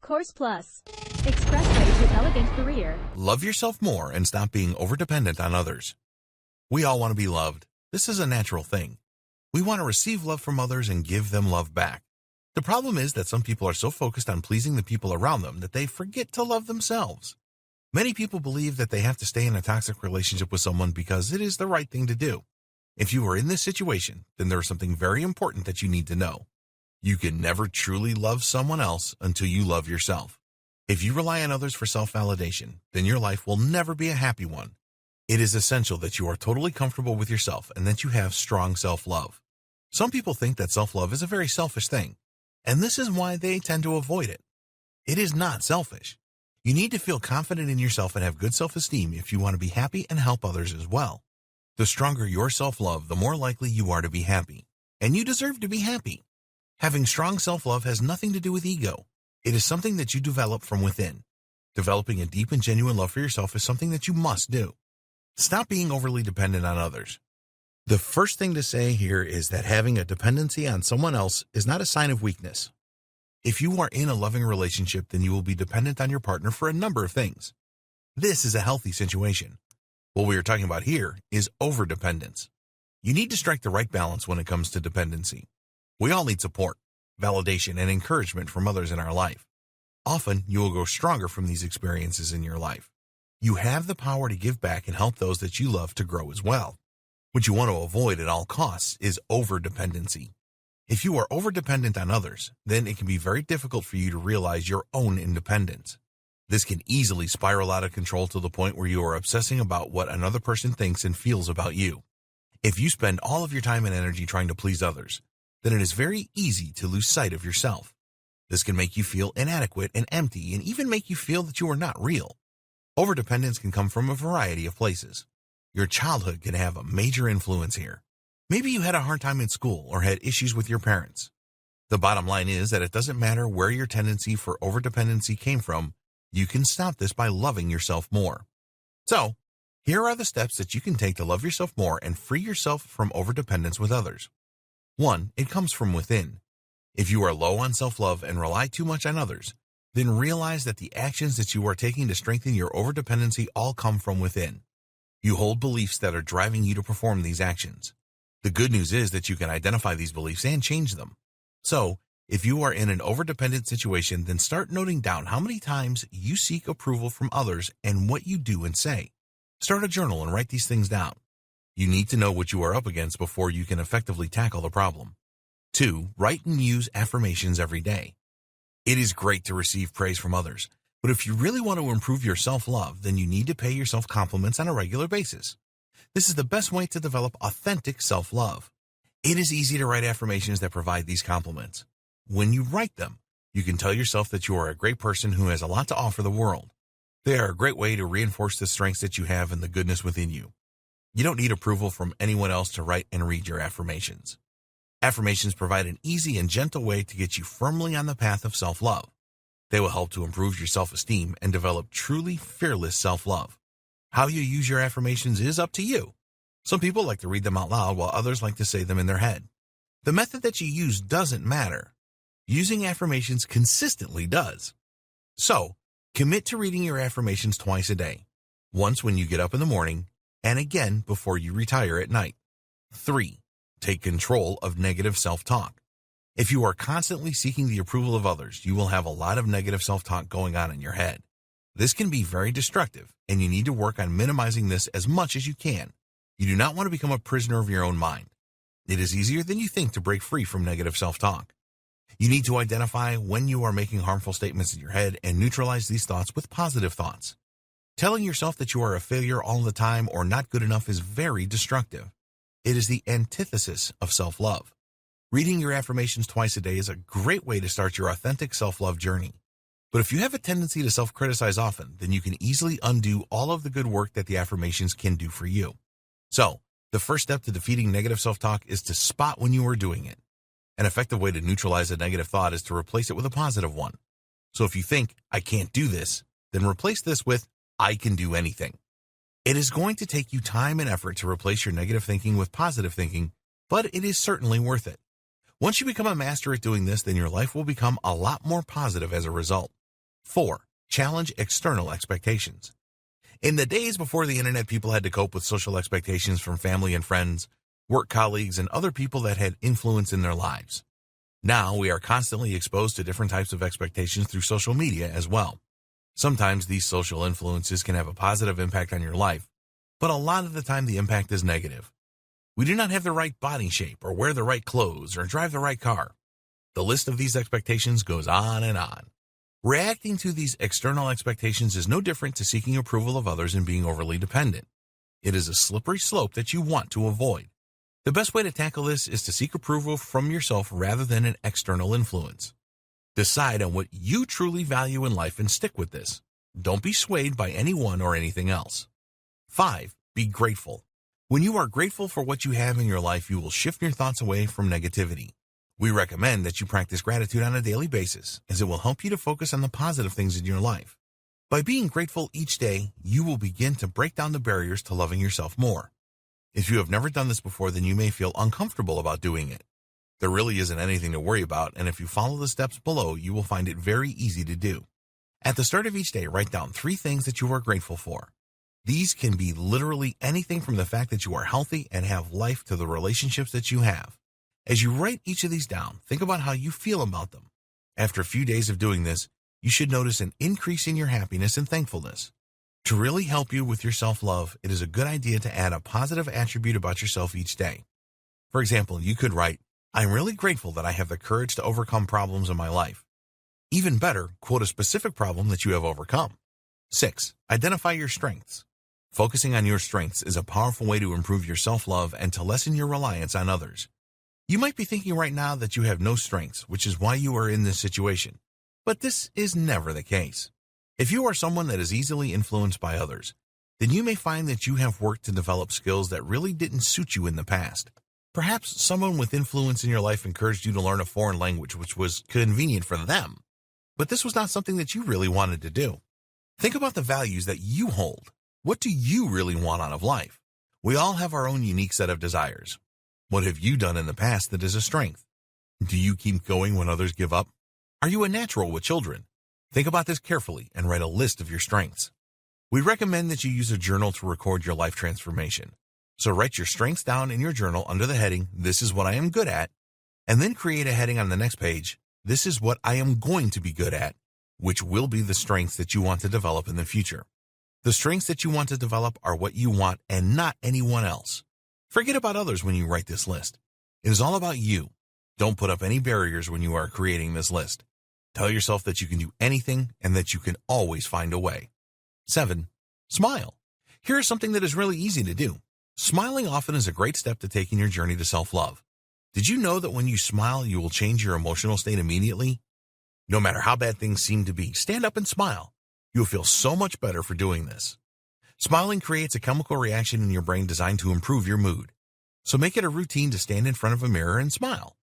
Course Plus. Expressway to elegant career. Love yourself more and stop being overdependent on others. We all want to be loved. This is a natural thing. We want to receive love from others and give them love back. The problem is that some people are so focused on pleasing the people around them that they forget to love themselves. Many people believe that they have to stay in a toxic relationship with someone because it is the right thing to do. If you are in this situation, then there is something very important that you need to know. You can never truly love someone else until you love yourself. If you rely on others for self-validation, then your life will never be a happy one. It is essential that you are totally comfortable with yourself and that you have strong self-love. Some people think that self-love is a very selfish thing, and this is why they tend to avoid it. It is not selfish. You need to feel confident in yourself and have good self-esteem if you want to be happy and help others as well. The stronger your self-love, the more likely you are to be happy. And you deserve to be happy. Having strong self-love has nothing to do with ego. It is something that you develop from within. Developing a deep and genuine love for yourself is something that you must do. Stop being overly dependent on others. The first thing to say here is that having a dependency on someone else is not a sign of weakness. If you are in a loving relationship, then you will be dependent on your partner for a number of things. This is a healthy situation. What we are talking about here is overdependence. You need to strike the right balance when it comes to dependency. We all need support, validation, and encouragement from others in our life. Often, you will grow stronger from these experiences in your life. You have the power to give back and help those that you love to grow as well. What you want to avoid at all costs is overdependency. If you are overdependent on others, then it can be very difficult for you to realize your own independence. This can easily spiral out of control to the point where you are obsessing about what another person thinks and feels about you. If you spend all of your time and energy trying to please others, then it is very easy to lose sight of yourself. This can make you feel inadequate and empty and even make you feel that you are not real. Overdependence can come from a variety of places. Your childhood can have a major influence here. Maybe you had a hard time in school or had issues with your parents. The bottom line is that it doesn't matter where your tendency for overdependency came from, you can stop this by loving yourself more. So, here are the steps that you can take to love yourself more and free yourself from overdependence with others. 1. It comes from within. If you are low on self-love and rely too much on others, then realize that the actions that you are taking to strengthen your overdependency all come from within. You hold beliefs that are driving you to perform these actions. The good news is that you can identify these beliefs and change them. So, if you are in an overdependent situation, then start noting down how many times you seek approval from others and what you do and say. Start a journal and write these things down. You need to know what you are up against before you can effectively tackle the problem. 2. Write and use affirmations every day. It is great to receive praise from others, but if you really want to improve your self-love, then you need to pay yourself compliments on a regular basis. This is the best way to develop authentic self-love. It is easy to write affirmations that provide these compliments. When you write them, you can tell yourself that you are a great person who has a lot to offer the world. They are a great way to reinforce the strengths that you have and the goodness within you. You don't need approval from anyone else to write and read your affirmations. Affirmations provide an easy and gentle way to get you firmly on the path of self-love. They will help to improve your self-esteem and develop truly fearless self-love. How you use your affirmations is up to you. Some people like to read them out loud while others like to say them in their head. The method that you use doesn't matter. Using affirmations consistently does. So, commit to reading your affirmations twice a day. Once when you get up in the morning, and again before you retire at night. 3. Take control of negative self-talk. If you are constantly seeking the approval of others, you will have a lot of negative self-talk going on in your head. This can be very destructive, and you need to work on minimizing this as much as you can. You do not want to become a prisoner of your own mind. It is easier than you think to break free from negative self-talk. You need to identify when you are making harmful statements in your head and neutralize these thoughts with positive thoughts. Telling yourself that you are a failure all the time or not good enough is very destructive. It is the antithesis of self-love. Reading your affirmations twice a day is a great way to start your authentic self-love journey. But if you have a tendency to self-criticize often, then you can easily undo all of the good work that the affirmations can do for you. So, the first step to defeating negative self-talk is to spot when you are doing it. An effective way to neutralize a negative thought is to replace it with a positive one. So if you think, I can't do this, then replace this with, I can do anything. It is going to take you time and effort to replace your negative thinking with positive thinking, but it is certainly worth it. Once you become a master at doing this, then your life will become a lot more positive as a result. 4. Challenge external expectations. In the days before the internet, people had to cope with social expectations from family and friends, work colleagues, and other people that had influence in their lives. Now we are constantly exposed to different types of expectations through social media as well. Sometimes these social influences can have a positive impact on your life, but a lot of the time the impact is negative. We do not have the right body shape or wear the right clothes or drive the right car. The list of these expectations goes on and on. Reacting to these external expectations is no different to seeking approval of others and being overly dependent. It is a slippery slope that you want to avoid. The best way to tackle this is to seek approval from yourself rather than an external influence. Decide on what you truly value in life and stick with this. Don't be swayed by anyone or anything else. 5. Be grateful. When you are grateful for what you have in your life, you will shift your thoughts away from negativity. We recommend that you practice gratitude on a daily basis, as it will help you to focus on the positive things in your life. By being grateful each day, you will begin to break down the barriers to loving yourself more. If you have never done this before, then you may feel uncomfortable about doing it. There really isn't anything to worry about, and if you follow the steps below, you will find it very easy to do. At the start of each day, write down 3 things that you are grateful for. These can be literally anything from the fact that you are healthy and have life to the relationships that you have. As you write each of these down, think about how you feel about them. After a few days of doing this, you should notice an increase in your happiness and thankfulness. To really help you with your self-love, it is a good idea to add a positive attribute about yourself each day. For example, you could write, "I'm really grateful that I have the courage to overcome problems in my life." Even better, quote a specific problem that you have overcome. 6. Identify your strengths. Focusing on your strengths is a powerful way to improve your self-love and to lessen your reliance on others. You might be thinking right now that you have no strengths, which is why you are in this situation. But this is never the case. If you are someone that is easily influenced by others, then you may find that you have worked to develop skills that really didn't suit you in the past. Perhaps someone with influence in your life encouraged you to learn a foreign language, which was convenient for them. But this was not something that you really wanted to do. Think about the values that you hold. What do you really want out of life? We all have our own unique set of desires. What have you done in the past that is a strength? Do you keep going when others give up? Are you a natural with children? Think about this carefully and write a list of your strengths. We recommend that you use a journal to record your life transformation. So write your strengths down in your journal under the heading, "This is what I am good at," and then create a heading on the next page, "This is what I am going to be good at," which will be the strengths that you want to develop in the future. The strengths that you want to develop are what you want and not anyone else. Forget about others when you write this list. It is all about you. Don't put up any barriers when you are creating this list. Tell yourself that you can do anything and that you can always find a way. 7. Smile. Here is something that is really easy to do. Smiling often is a great step to take in your journey to self-love. Did you know that when you smile, you will change your emotional state immediately? No matter how bad things seem to be, stand up and smile. You'll feel so much better for doing this. Smiling creates a chemical reaction in your brain designed to improve your mood. So make it a routine to stand in front of a mirror and smile.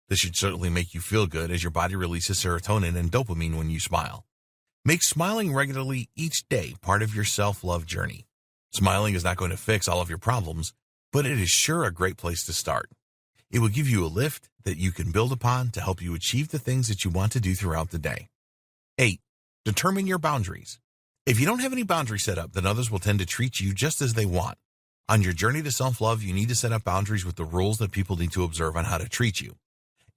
This should certainly make you feel good, as your body releases serotonin and dopamine when you smile. Make smiling regularly each day part of your self-love journey. Smiling is not going to fix all of your problems, but it is sure a great place to start. It will give you a lift that you can build upon to help you achieve the things that you want to do throughout the day. 8. Determine your boundaries. If you don't have any boundaries set up, then others will tend to treat you just as they want. On your journey to self-love, you need to set up boundaries with the rules that people need to observe on how to treat you.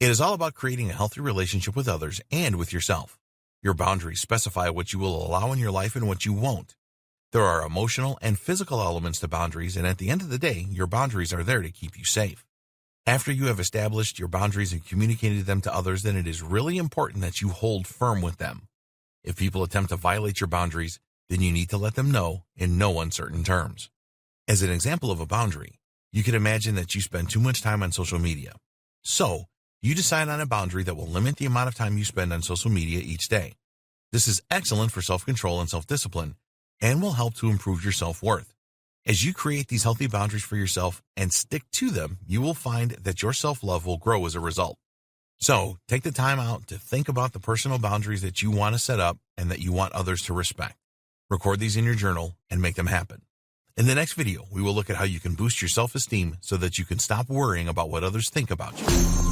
It is all about creating a healthy relationship with others and with yourself. Your boundaries specify what you will allow in your life and what you won't. There are emotional and physical elements to boundaries, and at the end of the day, your boundaries are there to keep you safe. After you have established your boundaries and communicated them to others, then it is really important that you hold firm with them. If people attempt to violate your boundaries, then you need to let them know in no uncertain terms. As an example of a boundary, you can imagine that you spend too much time on social media. So, you decide on a boundary that will limit the amount of time you spend on social media each day. This is excellent for self-control and self-discipline and will help to improve your self-worth. As you create these healthy boundaries for yourself and stick to them, you will find that your self-love will grow as a result. So, take the time out to think about the personal boundaries that you want to set up and that you want others to respect. Record these in your journal and make them happen. In the next video, we will look at how you can boost your self-esteem so that you can stop worrying about what others think about you.